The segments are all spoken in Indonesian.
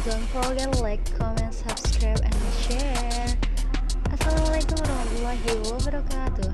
Don't forget like, comment, subscribe, and share. Assalamualaikum warahmatullahi wabarakatuh.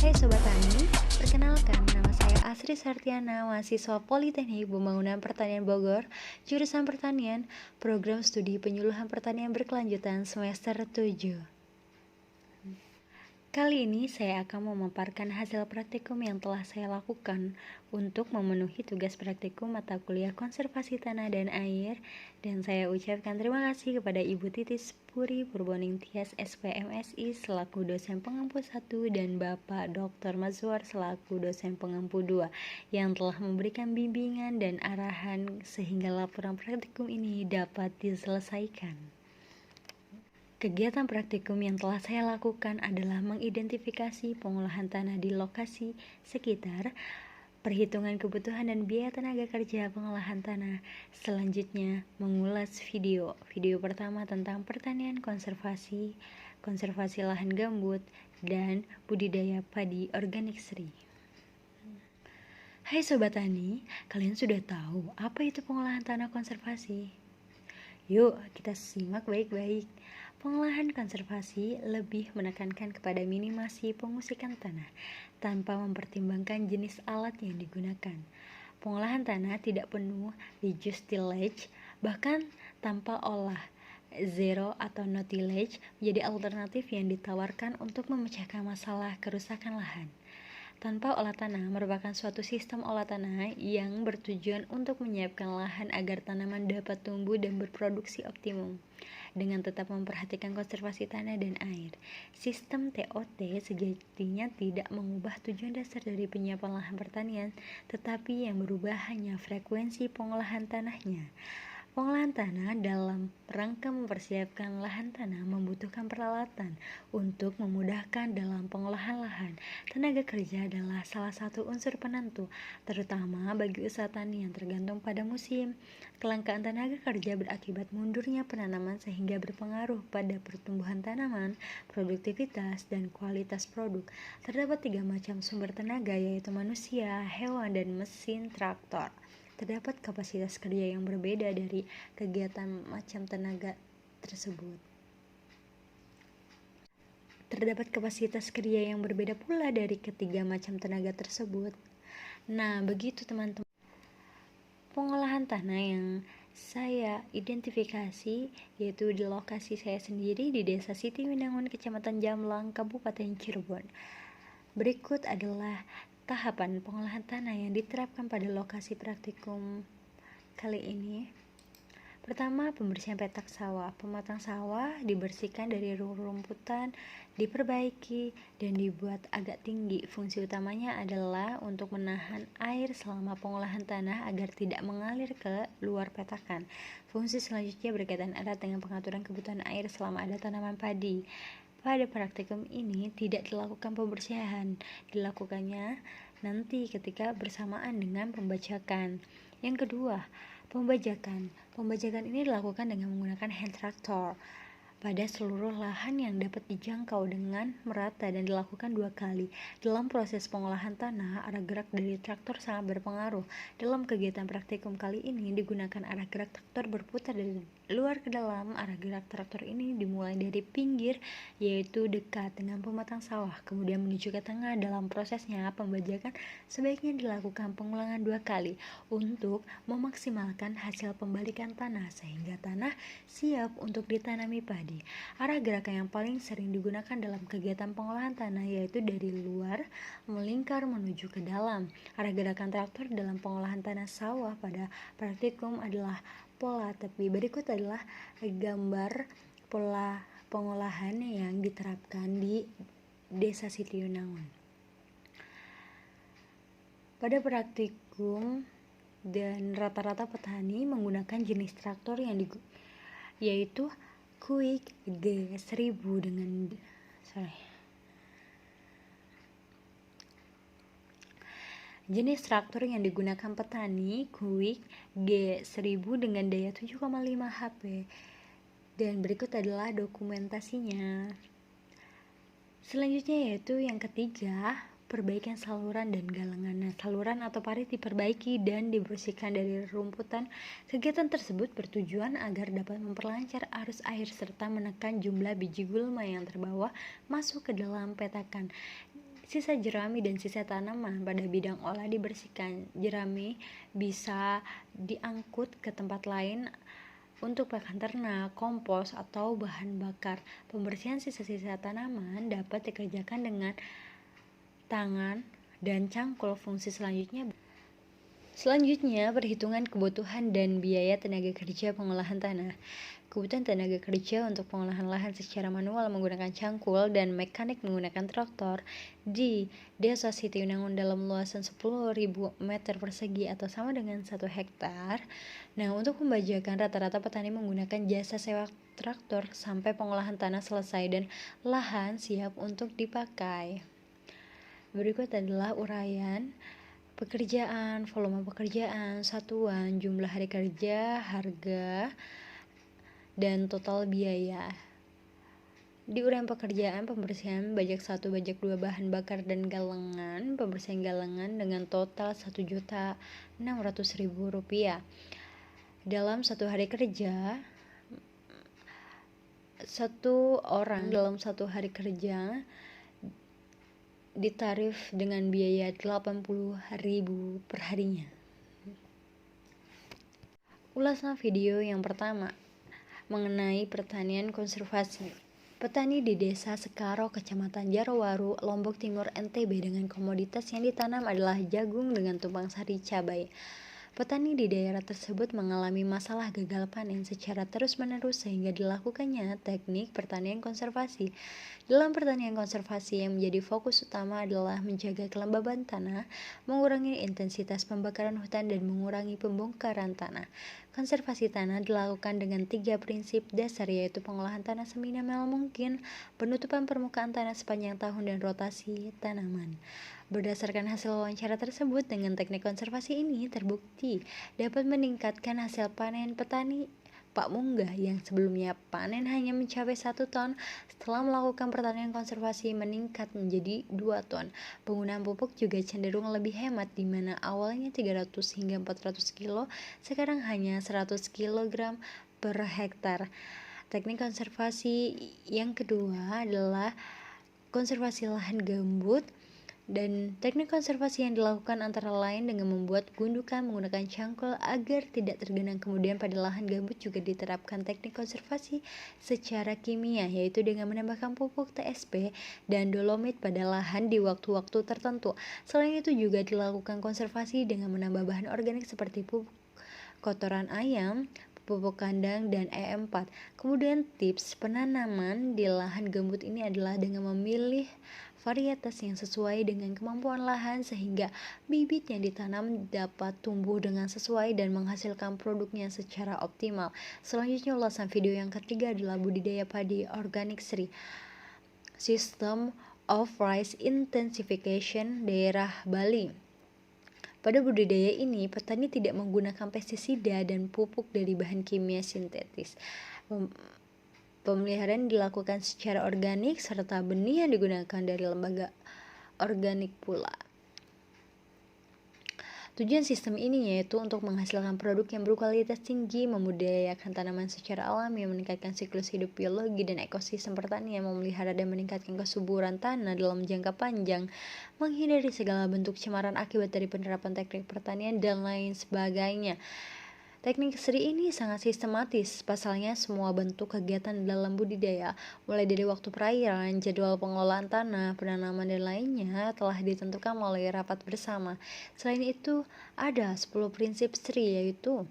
Hai Sobat Tani, perkenalkan nama saya Asri Sartiana, mahasiswa Politeknik Pembangunan Pertanian Bogor, jurusan Pertanian, program studi penyuluhan pertanian berkelanjutan semester 7. Kali ini saya akan memaparkan hasil praktikum yang telah saya lakukan untuk memenuhi tugas praktikum mata kuliah konservasi tanah dan air, dan saya ucapkan terima kasih kepada Ibu Titis Puri Purboning Tias SPMSI selaku dosen pengampu 1 dan Bapak Dr. Mazwar selaku dosen pengampu 2 yang telah memberikan bimbingan dan arahan sehingga laporan praktikum ini dapat diselesaikan. Kegiatan praktikum yang telah saya lakukan adalah mengidentifikasi pengolahan tanah di lokasi sekitar, perhitungan kebutuhan dan biaya tenaga kerja pengolahan tanah. Selanjutnya, mengulas video pertama tentang pertanian konservasi lahan gambut, dan budidaya padi organik seri. Hai Sobat Tani, kalian sudah tahu apa itu pengolahan tanah konservasi? Yuk, kita simak baik-baik. Pengolahan konservasi lebih menekankan kepada minimasi pengusikan tanah tanpa mempertimbangkan jenis alat yang digunakan. Pengolahan tanah tidak penuh di just tillage, bahkan tanpa olah. Zero atau no tillage menjadi alternatif yang ditawarkan untuk memecahkan masalah kerusakan lahan. Tanpa olah tanah merupakan suatu sistem olah tanah yang bertujuan untuk menyiapkan lahan agar tanaman dapat tumbuh dan berproduksi optimum dengan tetap memperhatikan konservasi tanah dan air. Sistem TOT sejatinya tidak mengubah tujuan dasar dari penyiapan lahan pertanian, tetapi yang berubah hanya frekuensi pengolahan tanahnya. Pengolahan tanah dalam rangka mempersiapkan lahan tanah membutuhkan peralatan untuk memudahkan dalam pengolahan lahan. Tenaga kerja adalah salah satu unsur penentu, terutama bagi usaha tani yang tergantung pada musim. Kelangkaan tenaga kerja berakibat mundurnya penanaman sehingga berpengaruh pada pertumbuhan tanaman, produktivitas, dan kualitas produk. Terdapat 3 macam sumber tenaga, yaitu manusia, hewan, dan mesin traktor. Terdapat kapasitas kerja yang berbeda dari kegiatan macam tenaga tersebut. Terdapat kapasitas kerja yang berbeda pula dari ketiga macam tenaga tersebut. Nah, begitu teman-teman. Pengolahan tanah yang saya identifikasi yaitu di lokasi saya sendiri di Desa Siti Winangun, Kecamatan Jamlang, Kabupaten Cirebon. Berikut adalah tahapan pengolahan tanah yang diterapkan pada lokasi praktikum kali ini. Pertama, pembersihan petak sawah. Pematang sawah dibersihkan dari rumputan, diperbaiki, dan dibuat agak tinggi. Fungsi utamanya adalah untuk menahan air selama pengolahan tanah agar tidak mengalir ke luar petakan. Fungsi selanjutnya berkaitan erat dengan pengaturan kebutuhan air selama ada tanaman padi. Pada praktikum ini tidak dilakukan pembersihan, dilakukannya nanti ketika bersamaan dengan pembajakan. Yang kedua, pembajakan. Pembajakan ini dilakukan dengan menggunakan hand tractor pada seluruh lahan yang dapat dijangkau dengan merata dan dilakukan 2 kali. Dalam proses pengolahan tanah, arah gerak dari traktor sangat berpengaruh. Dalam kegiatan praktikum kali ini digunakan arah gerak traktor berputar dari luar ke dalam. Arah gerak traktor ini dimulai dari pinggir, yaitu dekat dengan pematang sawah, kemudian menuju ke tengah. Dalam prosesnya, pembajakan sebaiknya dilakukan pengulangan 2 kali untuk memaksimalkan hasil pembalikan tanah sehingga tanah siap untuk ditanami padi. Arah gerakan yang paling sering digunakan dalam kegiatan pengolahan tanah yaitu dari luar melingkar menuju ke dalam. Arah gerakan traktor dalam pengolahan tanah sawah pada praktikum adalah pola tepi. Berikut adalah gambar pola pengolahan yang diterapkan di Desa Siti Winangun. Pada praktikum dan rata-rata petani menggunakan jenis traktor yang yaitu Quick G1000 dengan jenis traktor yang digunakan petani Quick G1000 dengan daya 7,5 HP. Dan berikut adalah dokumentasinya. Selanjutnya yaitu yang ketiga, perbaikan saluran dan galangan. Nah, saluran atau parit diperbaiki dan dibersihkan dari rumputan. Kegiatan tersebut bertujuan agar dapat memperlancar arus air serta menekan jumlah biji gulma yang terbawa masuk ke dalam petakan. Sisa jerami dan sisa tanaman pada bidang olah dibersihkan. Jerami bisa diangkut ke tempat lain untuk pakan ternak, kompos, atau bahan bakar. Pembersihan sisa-sisa tanaman dapat dikerjakan dengan tangan dan cangkul. Fungsi Selanjutnya, perhitungan kebutuhan dan biaya tenaga kerja pengolahan tanah. Kebutuhan tenaga kerja untuk pengolahan lahan secara manual menggunakan cangkul dan mekanik menggunakan traktor di Desa Sitiunangun dalam luasan 10.000 meter persegi atau sama dengan 1 hektar. Nah, untuk pembajakan rata-rata petani menggunakan jasa sewa traktor sampai pengolahan tanah selesai dan lahan siap untuk dipakai. Berikut adalah uraian pekerjaan, volume pekerjaan, satuan, jumlah hari kerja, harga, dan total biaya. Di uraian pekerjaan, pembersihan bajak 1, bajak 2 bahan bakar dan galangan. Pembersihan galangan dengan total Rp1.600.000. Dalam satu hari kerja, satu orang dalam satu hari kerja ditarif dengan biaya Rp80.000 per harinya. Ulasan video yang pertama mengenai pertanian konservasi. Petani di Desa Sekaro, Kecamatan Jarowaru, Lombok Timur, NTB dengan komoditas yang ditanam adalah jagung dengan tumpang sari cabai. Petani di daerah tersebut mengalami masalah gagal panen secara terus-menerus sehingga dilakukannya teknik pertanian konservasi. Dalam pertanian konservasi yang menjadi fokus utama adalah menjaga kelembaban tanah, mengurangi intensitas pembakaran hutan dan mengurangi pembongkaran tanah. Konservasi tanah dilakukan dengan 3 prinsip dasar, yaitu pengolahan tanah seminimal mungkin, penutupan permukaan tanah sepanjang tahun, dan rotasi tanaman. Berdasarkan hasil wawancara tersebut, dengan teknik konservasi ini terbukti dapat meningkatkan hasil panen petani Pak Munggah yang sebelumnya panen hanya mencapai 1 ton, setelah melakukan pertanian konservasi meningkat menjadi 2 ton. Penggunaan pupuk juga cenderung lebih hemat, di mana awalnya 300 hingga 400 kilo, sekarang hanya 100 kg per hektar. Teknik konservasi yang kedua adalah konservasi lahan gambut. Dan teknik konservasi yang dilakukan antara lain dengan membuat gundukan menggunakan cangkul agar tidak tergenang. Kemudian pada lahan gambut juga diterapkan teknik konservasi secara kimia, yaitu dengan menambahkan pupuk TSP dan dolomit pada lahan di waktu-waktu tertentu. Selain itu juga dilakukan konservasi dengan menambah bahan organik seperti pupuk kotoran ayam, pupuk kandang, dan E4. Kemudian tips penanaman di lahan gambut ini adalah dengan memilih varietas yang sesuai dengan kemampuan lahan sehingga bibit yang ditanam dapat tumbuh dengan sesuai dan menghasilkan produknya secara optimal. Selanjutnya, ulasan video yang ketiga adalah budidaya padi organik Sri, System of Rice Intensification, daerah Bali. Pada budidaya ini, petani tidak menggunakan pestisida dan pupuk dari bahan kimia sintetis. Pemeliharaan dilakukan secara organik serta benih yang digunakan dari lembaga organik pula. Tujuan sistem ini yaitu untuk menghasilkan produk yang berkualitas tinggi, membudidayakan tanaman secara alami, meningkatkan siklus hidup biologi dan ekosistem pertanian, memelihara dan meningkatkan kesuburan tanah dalam jangka panjang, menghindari segala bentuk cemaran akibat dari penerapan teknik pertanian, dan lain sebagainya. Teknik Sri ini sangat sistematis, pasalnya semua bentuk kegiatan dalam budidaya, mulai dari waktu perairan, jadwal pengelolaan tanah, penanaman, dan lainnya telah ditentukan melalui rapat bersama. Selain itu, ada 10 prinsip Sri, yaitu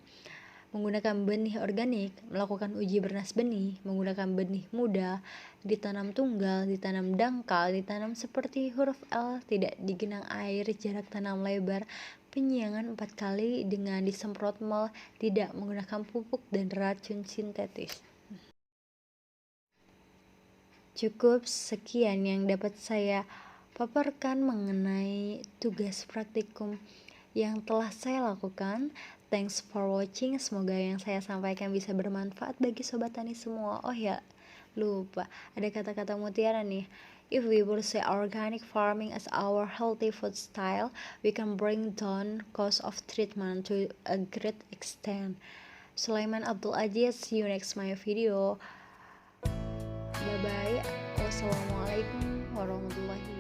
menggunakan benih organik, melakukan uji bernas benih, menggunakan benih muda, ditanam tunggal, ditanam dangkal, ditanam seperti huruf L, tidak digenang air, jarak tanam lebar, penyiangan 4 kali dengan disemprot mol, tidak menggunakan pupuk dan racun sintetis. Cukup sekian yang dapat saya paparkan mengenai tugas praktikum yang telah saya lakukan. Thanks for watching. Semoga yang saya sampaikan bisa bermanfaat bagi sobat tani semua. Oh ya, lupa, ada kata-kata mutiara nih If we will say organic farming as our healthy food style, we can bring down cost of treatment to a great extent. Sulaiman Abdul Aziz, see you next my video. Bye bye. Wassalamualaikum warahmatullahi